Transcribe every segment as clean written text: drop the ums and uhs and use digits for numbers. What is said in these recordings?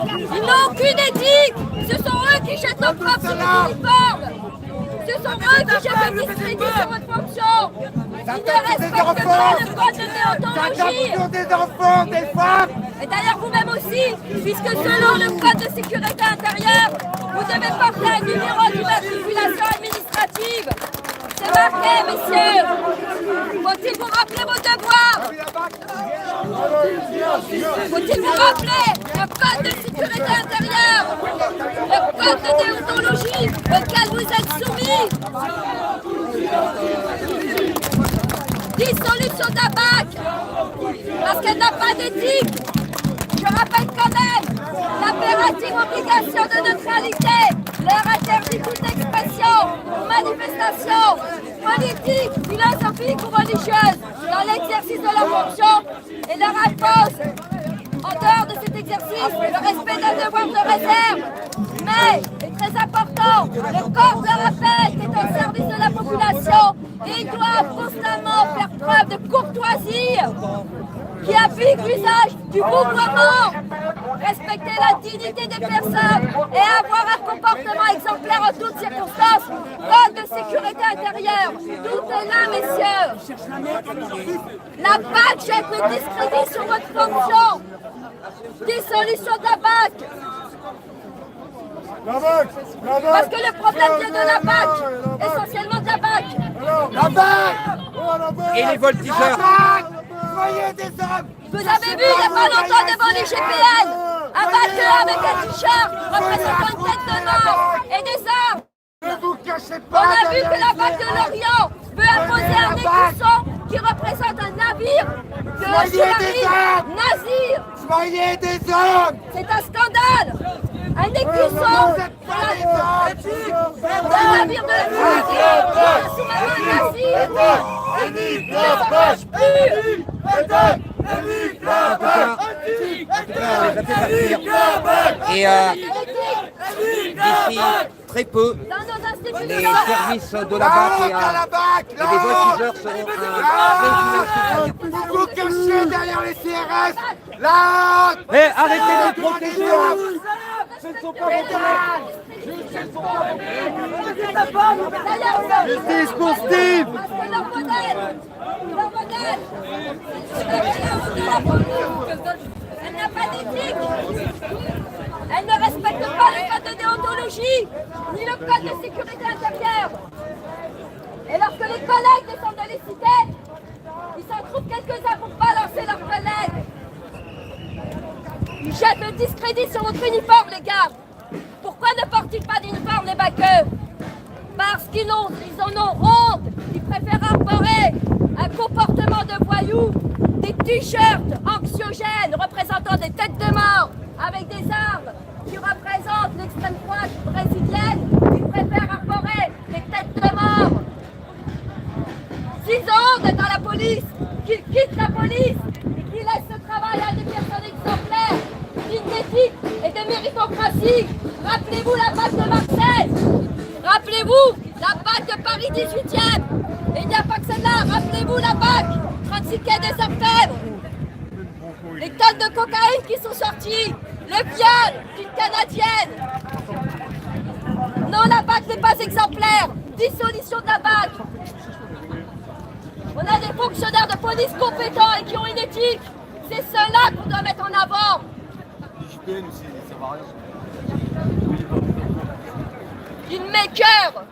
Ils n'ont aucune éthique. Ce sont eux qui jettent l'opprobre sur les uniformes. Ce sont eux qui jettent le discrédit sur votre fonction. Ils ne respectent pas le code de déontologie. Des enfants, des femmes. Et d'ailleurs vous-même aussi, puisque selon le code de sécurité intérieure, vous devez porter un numéro d'immatriculation administrative. C'est marqué, messieurs. Faut-il vous rappeler vos devoirs? Faut-il vous rappeler le code de sécurité intérieure, le code de déontologie auquel vous êtes soumis? Dissolution de la BAC, parce qu'elle n'a pas d'éthique. Je rappelle quand même l'impérative obligation de neutralité, leur interdit toute expression ou manifestation politique, philosophique ou religieuse dans l'exercice de leur fonction et leur impose, en dehors de cet exercice, le respect d'un devoir de réserve. Mais, et très important, le corps de rappel est au service de la population et ils doivent constamment faire preuve de courtoisie qui applique l'usage du vouvoiement, respecter la dignité des personnes et avoir un comportement exemplaire en toutes circonstances. Code de sécurité intérieure, tout est là, messieurs. La BAC jette le discrédit sur votre fonction. Dissolution de la BAC. Parce que le problème vient de la BAC, essentiellement de la BAC. La BAC. Et les voltigeurs. Soyez des hommes. Vous avez vu il n'y a pas longtemps devant l'IGPN un baqueur avec un t-shirt représentant une tête de mort et des armes. Ne vous cachez On pas. a vu que la BAC de l'Orient peut imposer un écusson qui représente un navire de nazi. Soyez des hommes. C'est un scandale. Un écusson d'un navire de la sous-marin nazi. Ne marche plus. Et d'ici très peu, les services de la BAC et des voltigeurs seront un Vous vous cachez derrière les CRS. La honte. Mais arrêtez de protéger. Ce ne sont pas vos Justice pour Steve. Parce que leur modèle, elle n'a pas d'éthique. Elle ne respecte pas le code de déontologie, ni le code de sécurité intérieure. Et lorsque les collègues descendent de les citer, ils s'en trouvent quelques-uns pour balancer leurs collègues. Ils jettent le discrédit sur votre uniforme, les gars. Pourquoi ne portent-ils pas d'uniforme, les baqueux? Parce qu'ils en ont honte. Ils préfèrent arborer un comportement de voyous, des t-shirts anxiogènes représentant des têtes de mort avec des armes qui représentent l'extrême droite brésilienne. Ils préfèrent arborer des têtes de mort. S'ils ont honte d'être dans la police, qu'ils quittent la police et qu'ils laissent ce travail à des personnes exemplaires, dignes d'éthique et de méritocratie. Rappelez-vous la BAC de Marseille. Rappelez-vous la BAC de Paris 18e. Et il n'y a pas que celle-là. Rappelez-vous la BAC 36 quai des Orfèvres. Les tonnes de cocaïne qui sont sorties. Le viol d'une Canadienne. Non, la BAC n'est pas exemplaire. Dissolution de la BAC. On a des fonctionnaires de police compétents et qui ont une éthique. C'est ceux-là qu'on doit mettre en avant. Ils m'écœurent.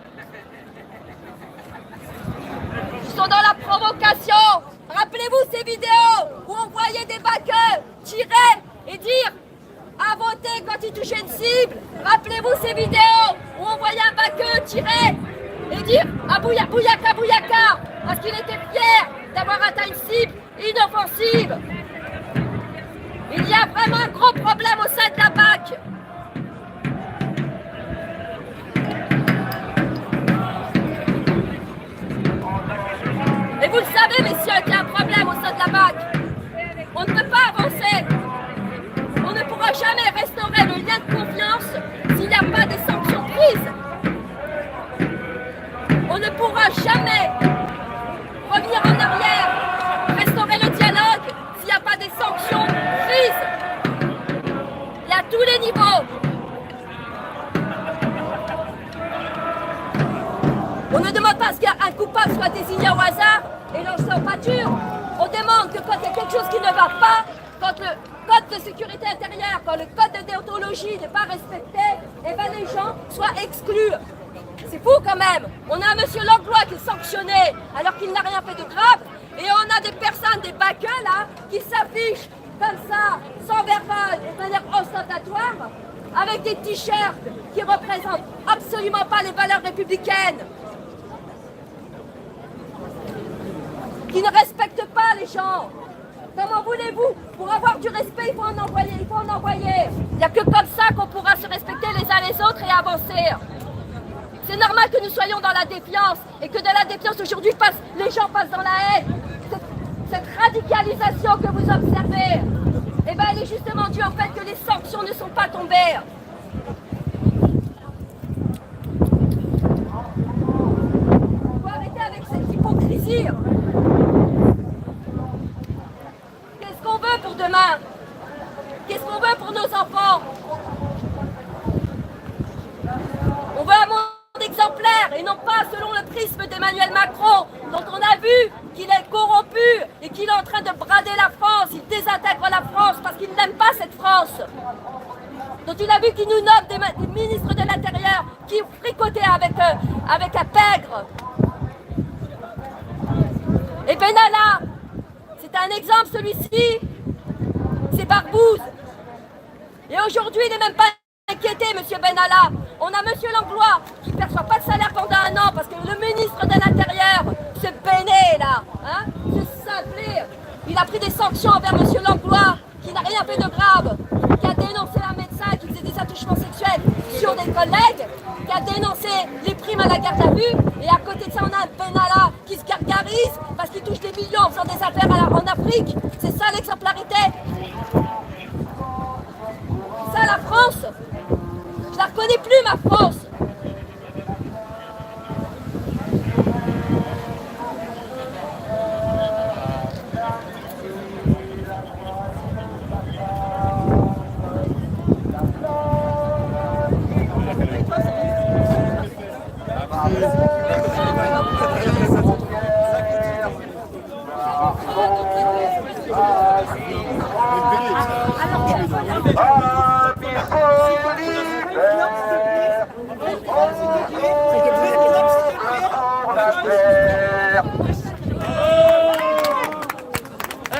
Ils sont dans la provocation. Rappelez-vous ces vidéos où on voyait des baqueux tirer et dire à voter quand ils touchaient une cible. Rappelez-vous ces vidéos où on voyait un baqueux tirer et dire à Bouyaka Bouyaka parce qu'il était fier d'avoir atteint une cible inoffensive. Il y a vraiment un gros problème au sein de la BAC. Et vous le savez, messieurs, qu'il y a un problème au sein de la BAC. On ne peut pas avancer. On ne pourra jamais restaurer le lien de confiance s'il n'y a pas des sanctions prises. On ne pourra jamais revenir en arrière, restaurer le dialogue s'il n'y a pas des sanctions prises. Il y a tous les niveaux. On ne demande pas qu'un coupable soit désigné au hasard et lance en pâture. On demande que quand il y a quelque chose qui ne va pas, quand le code de sécurité intérieure, quand le code de déontologie n'est pas respecté, eh ben les gens soient exclus. C'est fou quand même. On a un monsieur Langlois qui est sanctionné alors qu'il n'a rien fait de grave. Et on a des personnes, des baqueux là, qui s'affichent comme ça, sans vergogne, de manière ostentatoire, avec des t-shirts qui ne représentent absolument pas les valeurs républicaines. Qui ne respectent pas les gens. Comment voulez-vous? Pour avoir du respect, il faut en envoyer, Il n'y a que comme ça qu'on pourra se respecter les uns les autres et avancer. C'est normal que nous soyons dans la défiance et que de la défiance aujourd'hui, les gens passent dans la haine. Cette radicalisation que vous observez, eh ben, elle est justement due au fait que les sanctions ne sont pas tombées. Il faut arrêter avec cette hypocrisie. Qu'est-ce qu'on veut pour demain? Qu'est-ce qu'on veut pour nos enfants? On veut un monde exemplaire et non pas selon le prisme d'Emmanuel Macron, dont on a vu qu'il est corrompu et qu'il est en train de brader la France. Il désintègre la France parce qu'il n'aime pas cette France. Dont il a vu qu'il nous nomme des ministres de l'Intérieur qui fricotaient avec un pègre. Et Benalla, c'est un exemple celui-ci, c'est Barbouze. Et aujourd'hui, il n'est même pas inquiété, monsieur Benalla. On a monsieur Langlois qui ne perçoit pas de salaire pendant un an parce que le ministre de l'Intérieur, ce Béné là, ce simplé, il a pris des sanctions envers monsieur Langlois qui n'a rien fait de grave, qui a dénoncé un médecin qui faisait des attouchements sexuels sur des collègues, qui a dénoncé les primes à la garde à vue, et à côté de ça on a un Benalla qui se gargarise parce qu'il touche des millions en faisant des affaires en Afrique. C'est ça l'exemplarité. Ça la France. Je la reconnais plus, ma France.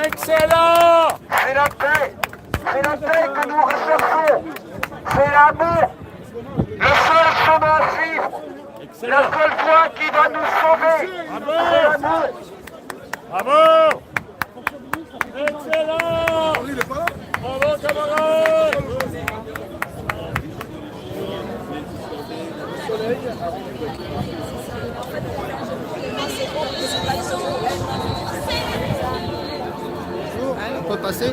Excellent! C'est la paix que nous recherchons. C'est l'amour, le seul chemin à suivre, la seule voie qui va nous sauver. C'est l'amour. Bravo! Excellent! Bravo, camarades! On peut passer?